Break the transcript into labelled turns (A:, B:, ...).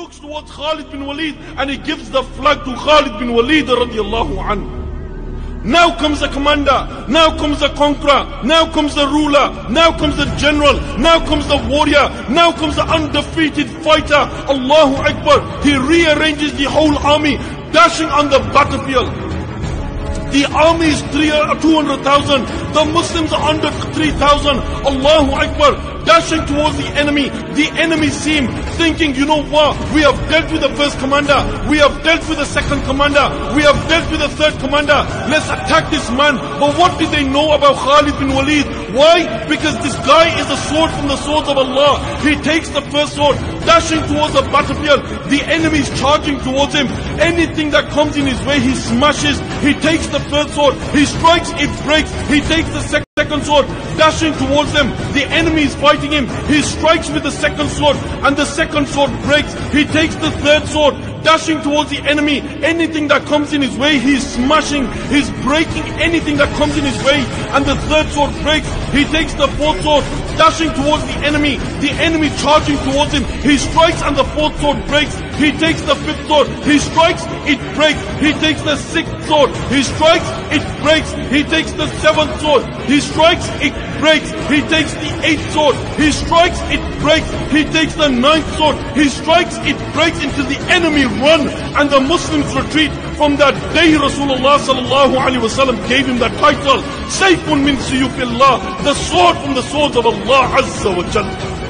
A: looks towards Khalid bin Walid and he gives the flag to Khalid bin Walid radiallahu anhu. Now comes the commander, now comes the conqueror, now comes the ruler, now comes the general, now comes the warrior, now comes the undefeated fighter. Allahu Akbar. He rearranges the whole army, dashing on the battlefield. The army is 200,000. The Muslims are under 3,000. Allahu Akbar. Dashing towards the enemy. The enemy see him thinking, you know what? We have dealt with the first commander. We have dealt with the second commander. We have dealt with the third commander. Let's attack this man. But what did they know about Khalid bin Walid? Why? Because this guy is a sword from the swords of Allah. He takes the first sword, dashing towards the battlefield. The enemy is charging towards him. Anything that comes in his way, he smashes. He takes the first sword. He strikes, it breaks. He takes the second sword, dashing towards them. The enemy is fighting him. He strikes with the second sword, and the second sword breaks. He takes the third sword, dashing towards the enemy. Anything that comes in his way, he's smashing, he's breaking anything that comes in his way, and the third sword breaks. He takes the fourth sword, dashing towards the enemy charging towards him. He strikes and the fourth sword breaks. He takes the fifth sword, he strikes, it breaks. He takes the sixth sword, he strikes, it breaks. He takes the seventh sword, he strikes, it breaks. He takes the eighth sword, he strikes, it breaks. He takes the ninth sword, he strikes, it breaks. Into the enemy run, and the Muslims retreat. From that day Rasulullah sallallahu alaihi wasallam gave him that title, Sayfun min suyufillah, the sword from the swords of Allah Azza wa Jalla.